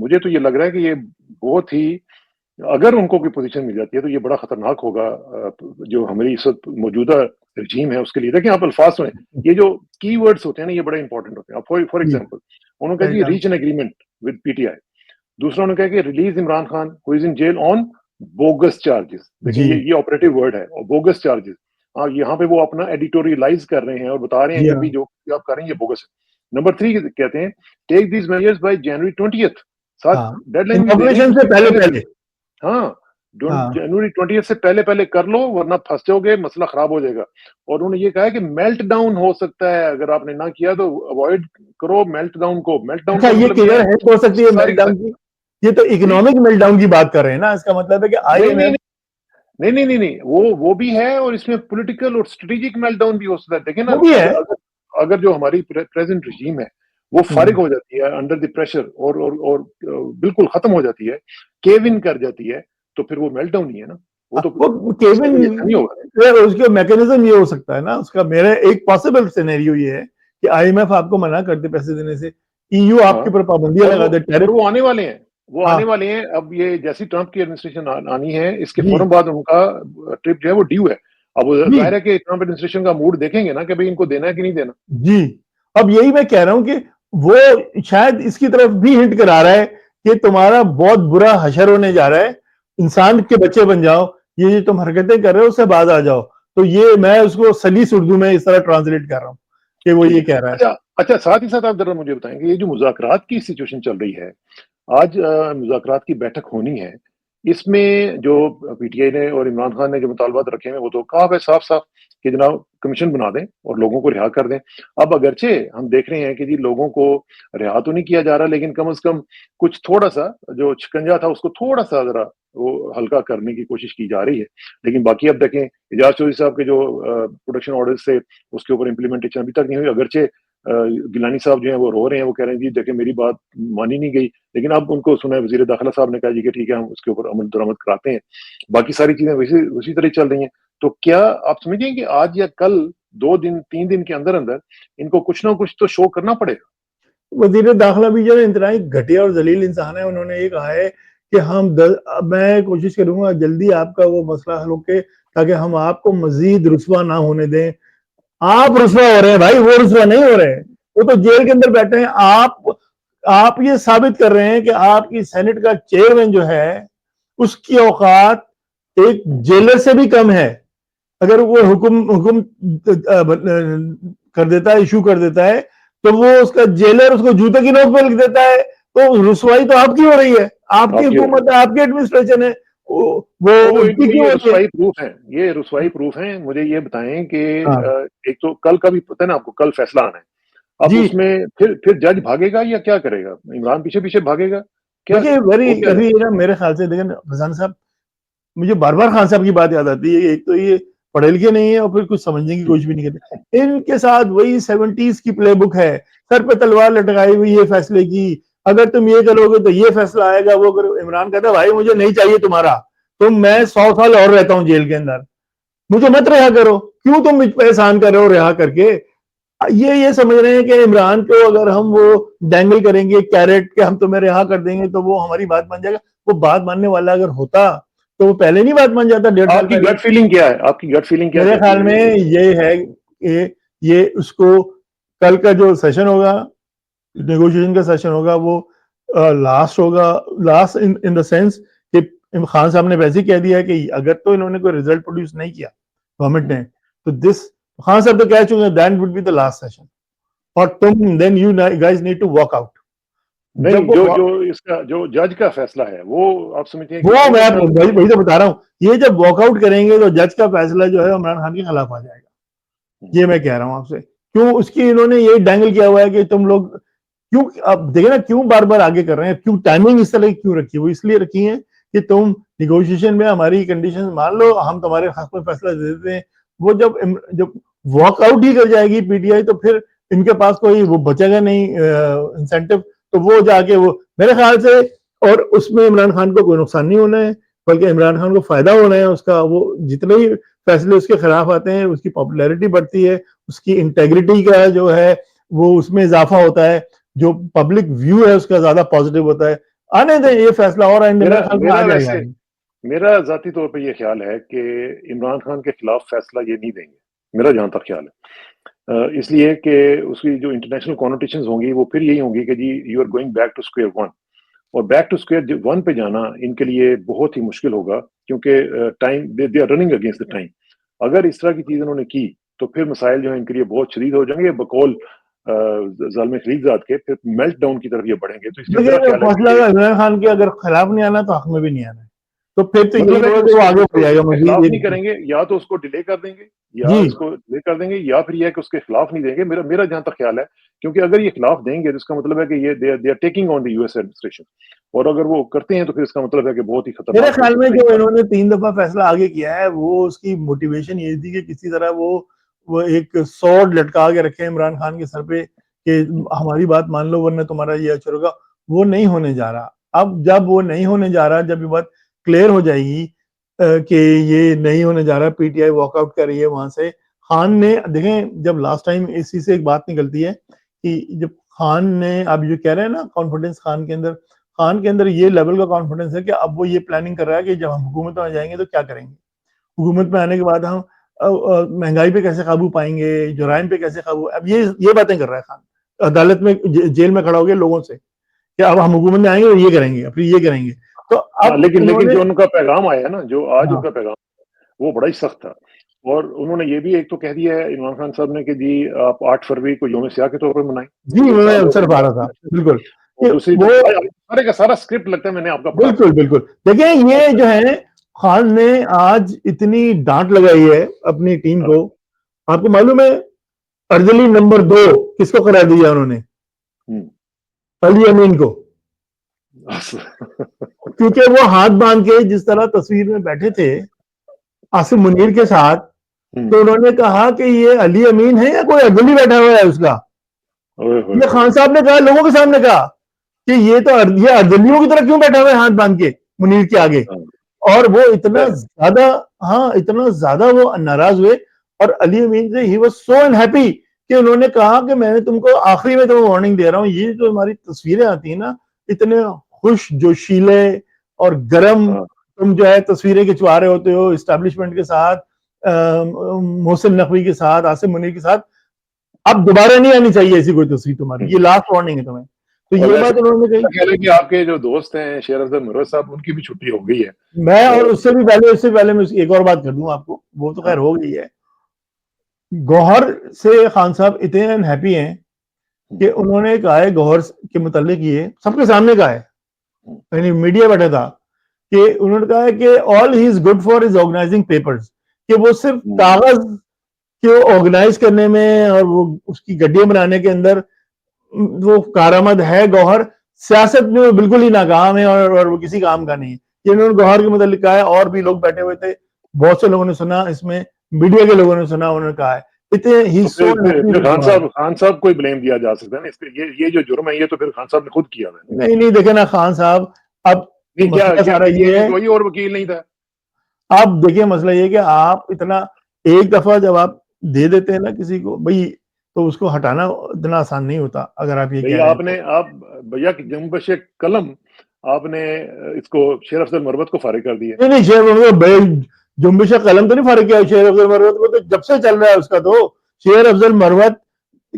मुझे तो ये लग रहा है कि ये बहुत ही, अगर उनको कोई पोजीशन मिल जाती है तो ये बड़ा खतरनाक होगा जो हमारी इस वक्त मौजूदा रजीम है उसके लिए. देखिए, आप अल्फाज सुने, ये जो कीवर्ड्स होते हैं ना, ये बड़ा इंपॉर्टेंट होते हैं. फॉर एग्जांपल, उन्होंने कहा कि reach an agreement with PTI. दूसरा उन्होंने कहा कि release Imran Khan who is in jail on bogus charges. देखिए, ये ऑपरेटिव वर्ड है, बोगस चार्जेस. हाँ, यहाँ पे वो अपना एडिटोरियलाइज कर रहे हैं और बता रहे हैं कि भी जो आप कर रहे हैं ये बोगस है. नंबर 3 कहते हैं, take these measures by January 20th. साथ डेडलाइन से पहले. हाँ, जनवरी 20th से पहले कर लो, वरना फंस जाओगे, मसला खराब हो जाएगा. और उन्होंने ये कहा है कि मेल्ट डाउन हो सकता है, अगर आपने ना किया तो अवॉइड करो मेल्ट डाउन को. मेल्ट डाउन ये क्लियर है, हो सकती है मेल्ट डाउन की. ये तो इकोनॉमिक मेल्ट डाउन की बात कर रहे हैं ना, इसका मतलब है कि IMF नहीं, वो भी है, और इसमें पॉलिटिकल और स्ट्रेटेजिक मेल्टडाउन भी हो सकता है. देखें ना, अगर जो हमारी प्रेजेंट रजीम है वो फारिग हो जाती है अंडर द प्रेशर और बिल्कुल खत्म हो जाती है, केव इन कर जाती है, तो फिर वो मेल्टडाउन ही है ना. वो तो केव इन नहीं होगा. उसका मैकेनिज्म ये हो सकता है ना, उसका मेरा एक पॉसिबल सिनेरियो ये है कि IMF आपको मना करते पैसे देने से, EU हाँ, आपके ऊपर पाबंदियां लगा दे, और टैरिफ। वो आने वाले हैं, वो हाँ आने वाले हैं। अब ये जैसी ट्रंप की एडमिनिस्ट्रेशन आनी है, इसके जी फौरन बाद उनका ट्रिप जो है वो ड्यू है। अब जी ज़ाहिर है कि ट्रंप एडमिनिस्ट्रेशन का मूड देखेंगे ना कि भाई इनको देना है कि नहीं देना। जी। अब यही मैं कह रहा हूं कि वो शायद इसकी तरफ भी हिंट करा रहा है कि तुम्हारा बहुत बुरा हशर होने जा रहा है, इंसान के बच्चे बन जाओ, ये जो तुम हरकतें कर रहे हो उससे बाज आ जाओ। तो ये मैं उसको सलीस उर्दू में इस तरह ट्रांसलेट कर रहा हूं कि वो ठीक ये है। कह रहा है। अच्छा अच्छा, साथ ही साथ आप ज़रा मुझे बताएँ कि ये जो मुज़ाकरात की सिचुएशन चल रही है, आज मुज़ाकरात की बैठक होनी है। इसमें जो पीटीआई ने और इमरान खान ने जो मुतालबात रखे हैं, वो तो कहा है साफ-साफ कि जनाब कमीशन बना दें और लोगों को रिहा कर दें। अब अगरचे हम देख रहे हैं कि जी लोगों को रिहा तो नहीं किया जा रहा, लेकिन कम से कम कुछ थोड़ा-सा जो शिकंजा था उसको थोड़ा-सा ज़रा वो हल्का करने की कोशिश की जा रही है। लेकिन बाकी अब देखें, एजाज चौधरी साहब के जो प्रोटेक्शन ऑर्डर्स थे, उसके ऊपर इम्प्लीमेंटेशन अभी तक नहीं हुई। अगरचे गिलानी साहब जो हैं वो रो रहे हैं, वो कह रहे हैं जी देखिए मेरी बात मानी नहीं गई। लेकिन अब उनको सुना है वज़ीर दाखिला साहब ने कहा जी कि ठीक है हम उसके ऊपर अमल दरामद कराते हैं। बाकी सारी चीज़ें वैसे उसी तरह चल रही हैं। तो क्या आप समझेंगे कि आज या कल 2 दिन 3 दिन के अंदर-अंदर इनको कुछ ना कुछ तो शो करना पड़ेगा? वजीर दाखिला भी जो है इतना ही घटिया और जलील इंसान है, उन्होंने ये कहा है कि मैं कोशिश करूंगा जल्दी आपका वो मसला हल होके, ताकि हम आपको मजीद रुसवा ना होने दें। आप रुसवा हो रहे हैं भाई, वो रुसवा नहीं हो रहे हैं, वो तो जेल के अंदर बैठे हैं। आप ये साबित कर रहे हैं कि आपकी सेनेट का चेयरमैन जो है उसकी औकात एक जेलर से भी कम है। अगर वो हुक्म हुक्म कर देता है, इशू कर देता है, तो वो उसका जेलर उसको जूते की नोक पे लिख देता है। तो रुसवाई तो आपकी हो रही है, आपकी आपकी हो रही हुकूमत है। है, आपकी एडमिनिस्ट्रेशन है, वो तो उनकी इनको क्यों ये होती है? रुसवाई प्रूफ हैं, ये रुसवाई प्रूफ हैं। मुझे ये बताएँ कि हाँ एक तो कल का भी पता है ना आपको, कल फैसला आना है। अब जी। उसमें फिर जज भागेगा या क्या करेगा? इमरान पीछे-पीछे भागेगा? क्या देखिए वेरी हो क्या रहा अभी है? ना मेरे ख्याल से देखें फजान साहब, मुझे बार-बार खान साहब की बात याद आती है। एक तो ये पढ़े लिखे नहीं है और फिर कुछ समझने की कोशिश भी नहीं करते। इनके साथ वही 70s की प्लेबुक है, सर पे तलवार लटकाई हुई है फैसले की। अगर तुम ये करोगे तो ये फैसला आएगा, वो करो। इमरान कहता है भाई मुझे नहीं चाहिए तुम्हारा, तुम मैं 100 साल और रहता हूँ जेल के अंदर, मुझे मत रिहा करो। क्यों तुम मुझ पे एहसान कर रहे हो रिहा करके? ये समझ रहे हैं कि इमरान को अगर हम वो डैंगल करेंगे कैरेट के, हम तुम्हें रिहा कर देंगे तो वो हमारी बात मान जाएगा। वो बात मानने वाला अगर होता तो वो पहले नहीं बात मान जाता, 1.5 साल आपकी पहले। गट फीलिंग क्या है? आपकी गट फीलिंग क्या मेरे कहती ख्याल है? में ये है कि ये उसको कल का जो सेशन होगा, नेगोशिएशन का सेशन होगा, वो लास्ट होगा। Last in in the sense कि खान साहब ने वैसे ही कह दिया है कि अगर तो इन्होंने कोई रिजल्ट प्रोड्यूस नहीं किया गवर्नमेंट ने, तो दिस खान साहब तो कह चुके हैं that would be the last session, और तुम then you guys need to walk out. नहीं, जब वो जो जो इसका जो जज का फैसला है, वो आप समझते हैं कि वो वो मैं कल वही वही तो बता रहा हूँ, ये जब वॉकआउट करेंगे तो जज का फैसला जो है इमरान खान के खिलाफ आ जाएगा। हुँ, ये मैं कह रहा हूँ आपसे। क्यों उसकी इन्होंने ये डैंगल किया हुआ है कि तुम लोग क्यों, अब देखिए ना क्यों बार बार आगे कर रहे हैं, क्यों टाइमिंग इस तरह की क्यों रखी है? वो इसलिए रखी है कि तुम निगोशिएशन में हमारी कंडीशन मान लो, हम तुम्हारे हक में फैसला दे देते हैं। वो जब वॉकआउट ही कर जाएगी पीटीआई, तो फिर इनके पास कोई वो बचेगा नहीं इंसेंटिव। तो वो जाके वो मेरे ख्याल से, और उसमें इमरान खान को कोई नुकसान नहीं होना है, बल्कि इमरान खान को फायदा होना है उसका। वो जितने ही फैसले उसके खिलाफ आते हैं उसकी पॉपुलैरिटी बढ़ती है, उसकी इंटेग्रिटी का जो है वो उसमें इजाफा होता है, जो पब्लिक व्यू है उसका ज्यादा पॉजिटिव होता है। आने दें ये फैसला, और आने मेरा मेरे ख्याल में आ मेरा जाएगा। वैसे मेरा ज़ाती तौर पे ये ख़्याल है कि इमरान खान के खिलाफ फैसला ये नहीं देंगे, मेरा जहाँ तक ख़्याल है। इसलिए कि उसकी जो इंटरनेशनल कॉनोटेशंस होंगी, वो फिर यही होंगी कि जी you are going back to square one. और बैक टू स्क्वायर वन पे जाना इनके लिए बहुत ही मुश्किल होगा, क्योंकि time they are running against the time. अगर इस तरह की चीज़ उन्होंने की, तो फिर मसाइल जो है इनके लिए बहुत शदीद हो जाएंगे। बकौल ज़ालिम खलीलज़ाद के फिर मेल्टडाउन की तरफ ये बढ़ेंगे। तो इसलिए मेरा देखिए ख्याल है कि फैसला ये इमरान खान के अगर खिलाफ नहीं आना तो हक में भी नहीं आना है, तो फिर तो यही मतलब है कि होगा कि वो आगे बढ़ जाएगा उसके मजीद खिलाफ नहीं एक। करेंगे, या तो उसको डिले कर देंगे, जी या इसको डिले कर देंगे, या फिर ये है कि उसके खिलाफ नहीं देंगे। मेरा मेरा जहाँ तक ख्याल है, क्योंकि अगर ये खिलाफ देंगे तो इसका मतलब है कि ये they are taking on the US administration. और अगर वो करते हैं तो फिर इसका मतलब है कि बहुत ही मेरे खतरनाक हो ख्याल में सकता है जो इनका। इन्होंने 3 दफा फैसला आगे किया है, वो उसकी मोटिवेशन ये थी कि किसी तरह वो एक सॉर्ड लटका के रखे इमरान खान के सर पे कि हमारी बात मान लो वरना तुम्हारा ये अच्छा होगा। वो नहीं होने जा रहा। अब जब वो नहीं होने जा रहा, जब ये बात क्लियर हो जाएगी कि ये नहीं होने जा रहा, पीटीआई वॉकआउट कर रही है वहां से। खान ने देखें, जब लास्ट टाइम इसी से एक बात निकलती है कि जब खान ने, आप जो कह रहे हैं ना कॉन्फिडेंस खान के अंदर ये लेवल का कॉन्फिडेंस है कि अब वो ये प्लानिंग कर रहा है कि जब हम हुकूमत में आ जाएंगे तो क्या करेंगे, हुकूमत में आने के बाद हम महंगाई पे कैसे काबू पाएंगे, जुराइम पे कैसे काबू, अब ये बातें कर रहा है खान अदालत में, जेल में खड़ा हो गया लोगों से कि अब हम हुकूमत में आएंगे और ये करेंगे, फिर ये करेंगे। तो हाँ, अब लेकिन उन्होंने, जो उनका पैगाम आया ना, जो आज हाँ उनका पैगाम, वो बड़ा ही सख्त था। और उन्होंने ये भी एक तो कह दिया है इमरान खान साहब ने कि जी आप 8 फरवरी को यौम सियाह के तौर पर मनाएं, जी, क्योंकि मैं साल हो सिर्फ आ रहा था, गया। बिल्कुल और कि दूसरी वो, सारे का सारा स्क्रिप्ट लगता है मैंने आपका पढ़ा था। बिल्कुल बिल्कुल देखिए ये जो है खान ने आज इतनी डांट लगाई है अपनी टीम हाँ, को। आपको मालूम है अर्जली नंबर 2 किसको करार दिया उन्होंने? हम्म, अली अमीन को। बस। क्योंकि वो हाथ बांध के जिस तरह तस्वीर में बैठे थे आसिम मुनीर के साथ, हम्म, तो उन्होंने कहा कि ये अली अमीन है या कोई अर्जली बैठा हुआ है उसका। ओए होए ये होए। खान साहब ने कहा, लोगों के सामने कहा कि ये अर्जलियों की तरह क्यों बैठा हुआ है हाथ बांध के मुनीर के आगे। हाँ, और वो इतना मैं- ज्यादा, हाँ इतना ज्यादा वो नाराज हुए। और अली अमीन से ही वाज सो अनहैप्पी कि उन्होंने कहा कि मैंने तुमको आखिरी में तुम्हें वार्निंग दे रहा हूँ, ये जो हमारी तस्वीरें आती है ना, इतने खुश जोशीले और गर्म हाँ, तुम जो है तस्वीरें खिंचवा रहे होते हो इस्टेब्लिशमेंट के साथ, मोहसिन नकवी के साथ, आसिम मुनीर के साथ, अब दोबारा नहीं आनी चाहिए ऐसी कोई तस्वीर तुम्हारी, ये लास्ट वार्निंग है तुम्हें। तो और ये वैसे बात उन्होंने कही। कह रहे हैं कि आपके जो दोस्त हैं शेर अफजल मुर्वत साहब, उनकी भी छुट्टी हो गई है। मैं और तो उससे पहले मैं एक और बात कर दूं आपको, वो तो खैर हाँ, हो गई है। गौहर से खान साहब इतने अनहैप्पी हैं कि उन्होंने कहा है गौहर के मुतालिक, ये सबके सामने कहा है, यानी मीडिया बैठा था, कि उन्होंने कहा है कि all he is good for is organizing papers, कि वो सिर्फ कागज के ऑर्गेनाइज करने में और वो उसकी गड्डियां बनाने के अंदर वो कारआमद है गौहर, सियासत में वो बिल्कुल ही नाकाम है और वो किसी काम का नहीं है। ये उन्होंने गौहर के मुतालिक कहा है। और भी लोग बैठे हुए थे, बहुत से लोगों ने सुना, इसमें मीडिया के लोगों ने सुना, उन्होंने कहा है इतने ही तो सो अनहैप्पी फिर विद गौहर। खान साहब को ही ब्लेम दिया जा सकता है ना इसके, ये जो जुर्म है ये तो फिर खान साहब ने खुद किया है ना। नहीं नहीं, देखे ना खान साहब, अब नहीं, क्या मसला क्या सारा ये ये है, कोई और वकील नहीं था? आप देखिए मसला ये है कि आप इतना, एक दफा जब आप दे देते हैं ना किसी को भाई, तो उसको हटाना इतना आसान नहीं होता, अगर आप ये भाई कह रहे हैं आपने तो। आप भैया की जंबश कलम, आपने इसको शेर अफजल मरवत को फारिग कर दिया। नहीं नहीं, शेर अफजल जुम्बिश कलम तो नहीं फारिग किया शेर अफजल मरवत को, तो जब से चल रहा है उसका तो। शेर अफजल मरवत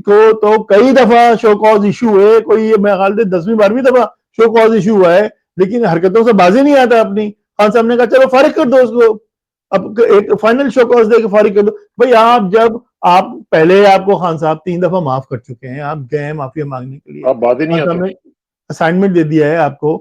को तो कई दफा शो कॉज इशू हुए, कोई मैं ख्याल से 10वीं 12वीं दफा शो कॉज इशू हुआ है, लेकिन हरकतों से बाजी नहीं आता अपनी। खान साहब ने कहा चलो फारिग कर दो उसको, अब एक फाइनल शो कॉज दे के फारिग कर दो। भाई आप जब, आप पहले आपको खान साहब 3 दफा माफ कर चुके हैं, आप गए माफिया मांगने के लिए, आप बात ही नहीं खान साहब आते। ने असाइनमेंट दे दिया है आपको,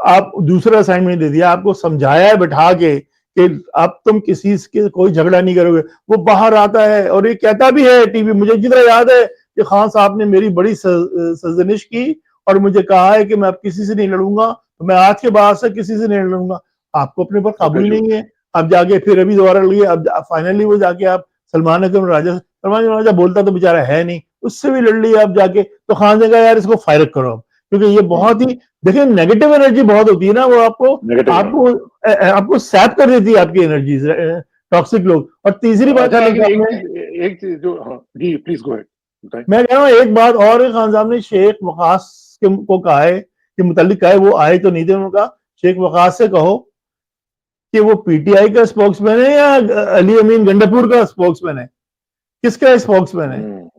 आप दूसरा असाइनमेंट दे दिया, आपको समझाया है बैठा के कि अब तुम किसी के कोई झगड़ा नहीं करोगे। वो बाहर आता है और ये कहता भी है टीवी, मुझे जितना याद है कि खान साहब ने मेरी बड़ी सजनिश की और मुझे कहा है कि मैं अब किसी से नहीं लड़ूंगा, तो मैं आज के बाद से किसी से नहीं लड़ूंगा। आपको अपने पर काबू सबका ही झूठ। नहीं है। अब जाके फिर अभी दोबारा लड़िए, अब फाइनली वो जाके आप सलमान राजा बोलता तो बेचारा है नहीं, उससे भी लड़ लिया अब जाके, तो खान ने कहा यार इसको फायर करो अब, क्योंकि ये बहुत ही, देखिए नेगेटिव एनर्जी बहुत होती है ना, वो आपको नेगेटिव। आपको आपको सैप कर देती है आपकी एनर्जी, टॉक्सिक लोग। और तीसरी बात अच्छा, खान लेकिन साहब ने, एक चीज जो, हाँ जी प्लीज गो अहेड बताएं। मैं कह रहा हूँ एक बात और है, खान साहब ने शेख वकास को कहा है कि मुतल्लिक कहा है, वो आए तो नहीं थे, उन्होंने कहा शेख वकास से कहो कि वो पीटीआई का स्पोक्समैन है या अली अमीन गंडापुर का स्पोक्समैन है, किसका स्पोक्समैन है। हम्म,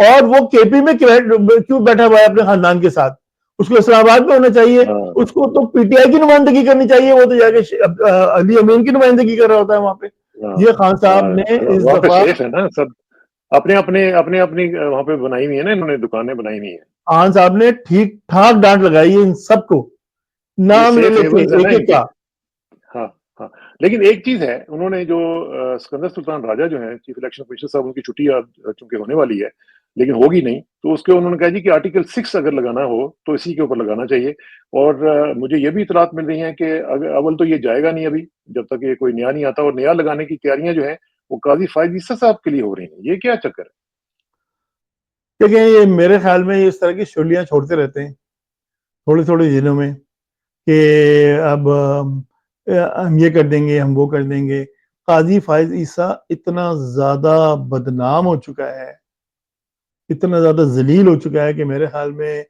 और वो केपी में क्यों बैठा हुआ है अपने खानदान के साथ, उसको इस्लामाबाद में होना चाहिए। हाँ, उसको तो पीटीआई की नुमाइंदगी करनी चाहिए, वो तो जाके अली अमीन की नुमाइंदगी कर रहा होता है वहां पे। हाँ, ये खान साहब हाँ, ने इस वहाँ पे दफा, सेफ है ना सब। अपने अपनी वहाँ पे बनाई हुई है ना, इन्होंने दुकानें बनाई हुई है। खान साहब ने ठीक ठाक डांट लगाई है इन सबको, ये नाम ले सेफ लेके हेवन्स है ना एक एक इनके। का। हाँ, हाँ। लेकिन एक चीज है, उन्होंने जो सिकंदर सुल्तान राजा जो है चीफ इलेक्शन कमिश्नर साहब, उनकी छुट्टी अब चूंकि होने वाली है लेकिन होगी नहीं, तो उसके उन्होंने कहा जी कि आर्टिकल 6 अगर लगाना हो तो इसी के ऊपर लगाना चाहिए। और मुझे ये भी इतलात मिल रही है कि अव्वल तो ये जाएगा नहीं अभी, जब तक ये कोई नया नहीं आता, और नया लगाने की तैयारियां जो है वो काजी फायद ईसा साहब के लिए हो रही हैं। ये क्या चक्कर है? देखिए ये मेरे ख्याल में इस तरह की शुलियां छोड़ते रहते हैं थोड़े थोड़े दिनों में, कि अब हम ये कर देंगे, हम वो कर देंगे। काजी फायज ईसा इतना ज्यादा बदनाम हो चुका है, इतना ज़्यादा ज़लील हो चुका है कि मेरे ख़्याल में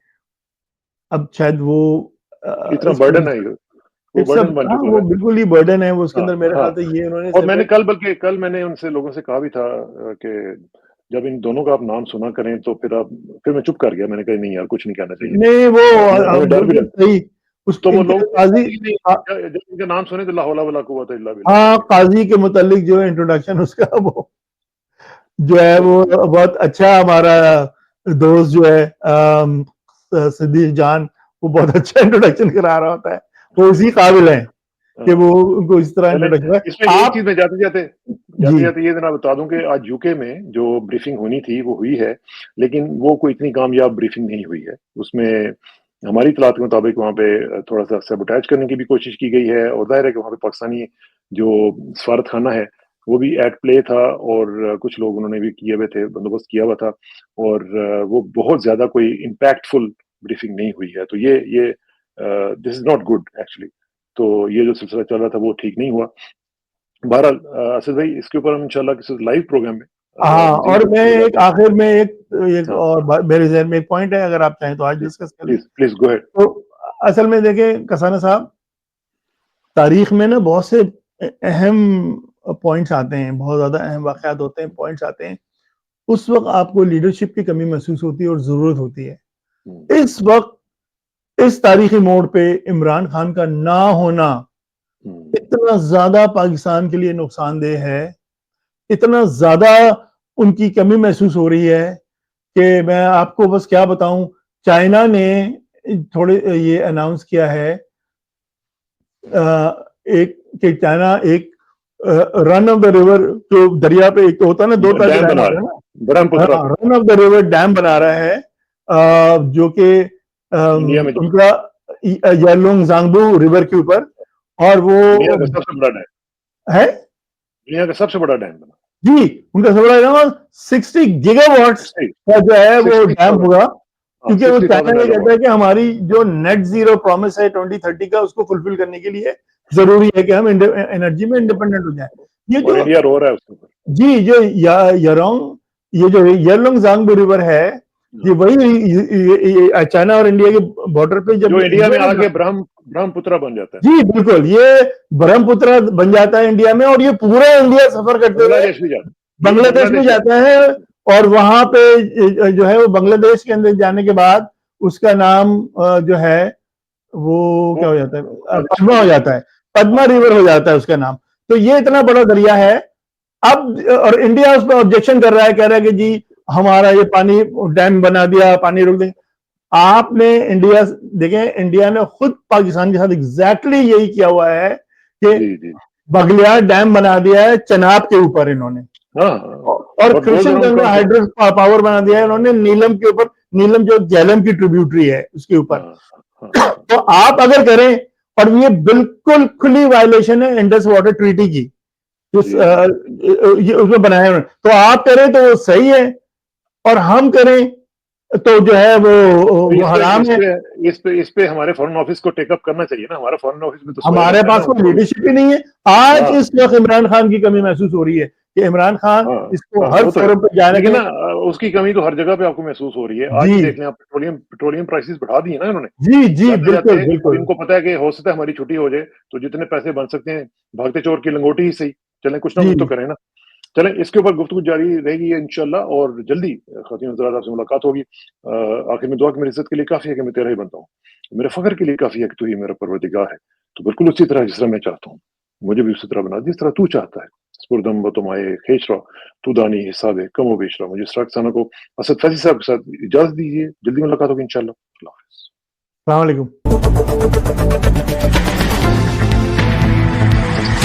अब शायद वो इतना इसको बर्डन है ये, वो इट्स अ बर्डन बन हाँ, चुका वो है। बिल्कुल ही बर्डन है, वो उसके हाँ, अंदर मेरे ख़्याल हाँ। से ये उन्होंने और मैंने सेपरेट कल बल्कि कल मैंने उनसे लोगों से कहा भी था कि जब इन दोनों का आप नाम सुना करें तो फिर मैं चुप कर गया, मैंने कहा नहीं यार कुछ नहीं कहना चाहिए। नहीं वो हमें डर भी बिल्कुल लगता है। सही उस तो वो इनके लोग काज़ी नहीं, जब इनका नाम सुने तो ला हौला वला कुव्वत इल्ला बिल्लाह हाँ, करके। काज़ी के मुतालिक जो इंट्रोडक्शन उसका वो जो है तो वो बहुत अच्छा हमारा दोस्त जो है सिद्दीक जान वो बहुत अच्छा इंट्रोडक्शन करा रहा होता है, वो उसी काबिल है कि वो उनको इस तरह चलें, इंट्रोडक्शन इसमें एक आप चीज़ मैं जाते-जाते जी जाते-जाते ये ज़रा बता दूँ कि आज यूके में जो ब्रीफिंग होनी थी वो हुई है, लेकिन वो कोई इतनी कामयाब ब्रीफिंग नहीं हुई है। उसमें हमारी इत्तलात के मुताबिक वहाँ पे थोड़ा-सा सैबोटाज करने की भी कोशिश की गई है और ज़ाहिर है कि वहाँ पे पाकिस्तानी जो सफारत खाना है, वो भी एट प्ले था और कुछ लोग उन्होंने भी किए हुए थे, बंदोबस्त किया हुआ था और वो बहुत ज़्यादा कोई इम्पैक्टफुल ब्रीफिंग नहीं हुई है। तो ये this is not good actually. तो ये जो सिलसिला चल रहा था वो ठीक नहीं हुआ। बहरहाल असद भाई इसके ऊपर हम इंशाल्लाह किसी लाइव प्रोग्राम में हाँ मज़ीद और मैं गुफ्तगू एक करते हैं। आखिर में एक हाँ, और मेरे जहन में एक पॉइंट है अगर आप चाहें तो आज जी, डिस्कस कर लें प्लीज़ प्लीज़ गो अहेड। तो असल में देखें कसाना साहब तारीख में ना बहुत से अहम पॉइंट्स आते हैं बहुत ज़्यादा अहम वाक़यात होते हैं पॉइंट्स आते हैं उस वक्त आपको लीडरशिप की कमी महसूस होती है और ज़रूरत होती है हुँ, इस वक्त इस तारीखी मोड़ पे इमरान खान का ना होना हुँ, इतना ज़्यादा पाकिस्तान के लिए नुकसानदेह है इतना ज़्यादा उनकी कमी महसूस हो रही है कि मैं आपको बस क्या बताऊं चाइना ने थोड़े ये अनाउंस किया है एक कि चाइना एक रन ऑफ द रिवर जो दरिया पे एक तो होता है ना दो तरह के डैम डैम बना होते रहे हैं हैं, ब्रह्मपुत्रा हाँ पे, run of the river dam बना रहा है जो कि इंडिया में उनका यालोंग जांगबू रिवर के ऊपर और दुनिया वो का सबसे बड़ा डैम, है दुनिया का सबसे बड़ा डैम बना। जी उनका सबसे बड़ा 60 गीगावाट्स 60 का जो है वो डैम 60,000 होगा हाँ, क्योंकि वो चाइना 60,000 ये कहता मेगावाट। है कि हमारी जो नेट जीरो प्रॉमिस है 2030 का उसको फुलफिल करने के लिए जरूरी है कि हम एनर्जी में इंडिपेंडेंट हो जाए ये और जो इंडिया रो रहा है उसके ऊपर। जी जो यरोंग ये जो येलोंग जांगबू रिवर है ये हाँ, वही चाइना और इंडिया के बॉर्डर पे जब जो ये इंडिया में इंडिया में आके ब्रह्मपुत्रा बन जाता है। जी बिल्कुल ये ब्रह्मपुत्र बन जाता है इंडिया में और ये पूरा इंडिया सफर करते हुए बांग्लादेश भी जाता है। ये बांग्लादेश में बांग्लादेश जाता है और वहां पे जो है वो बांग्लादेश के अंदर जाने के बाद उसका नाम जो है वो वो क्या हो जाता है बांग्लादेश पद्मा हो में जाता है पद्मा हाँ, रिवर हो जाता है उसका नाम तो ये इतना बड़ा दरिया है अब और इंडिया उस पर ऑब्जेक्शन कर रहा है कह रहा है कि जी हमारा ये पानी डैम बना दिया पानी रोक देंगे आपने इंडिया देखें इंडिया ने खुद पाकिस्तान के साथ एग्जैक्टली यही किया हुआ है कि जी, जी। बगलियार डैम बना दिया है चनाब के ऊपर इन्होंने हाँ, हाँ, और और गोल्ड कृष्णगंज में कॉन्फ्रेंस हाइड्रो पावर बना दिया है इन्होंने नीलम के ऊपर नीलम जो झेलम की ट्रिब्यूटरी है उसके ऊपर हाँ, हाँ, हाँ, तो आप अगर करें और ये बिल्कुल खुली वायलेशन है इंडस वाटर ट्रीटी की जी, जी। ये उसमें बनाया उन्होंने तो आप करें तो वो सही है और हम करें तो जो है तो वो हराम है इस पे हमारे फॉरेन ऑफिस को टेकअप करना चाहिए ना, हमारा फॉरेन ऑफिस भी तो सवाल हमारे बनता है ना पास कोई उनको भी। लीडरशिप ही नहीं है आज हाँ, इस वक्त इमरान खान की कमी महसूस हो रही है कि इमरान खान हाँ, इसको हाँ, हर वो तो है। फोरम पर जाने लेकिन के ना उसकी कमी तो हर जगह पे आपको महसूस हो रही है। आज जी ही देख लें आप पेट्रोलियम प्राइसेस बढ़ा दिए ना इन्होंने। जी जी जाते-जाते बिल्कुल अब बिल्कुल इनको पता है कि हो सकता है हमारी छुट्टी हो जाए, तो जितने पैसे बन सकते हैं, भागते चोर की लंगोटी ही सही। चलें कुछ ना जी कुछ तो करें ना। चलें इसके ऊपर गुफ्तगू जारी रहेगी इंशाल्लाह और जल्दी ख़वातीन हज़रात आपसे मुलाकात होगी। आखिर में दुआ कि मेरी इज़्ज़त के लिए काफ़ी है कि मैं तेरा ही बंदा हूँ। मेरे फ़ख्र के लिए काफ़ी है कि तू ही मेरा परवरदिगार है। तो बिल्कुल उसी तरह जिस तरह मैं चाहता हूँ, मुझे भी उसी तरह बना जिस तरह तू चाहता है। स्पुरदम व तुमाए खेचरा, तू दानी हिसाबे कमो बेचरा। मुझे इस रक़्साना को असद फैज़ी साहब के साथ इजाज़त दीजिए। जल्दी मुलाकात होगी इंशाल्लाह। अल्लाह हाफ़िज़। अस्सलाम वालेकुम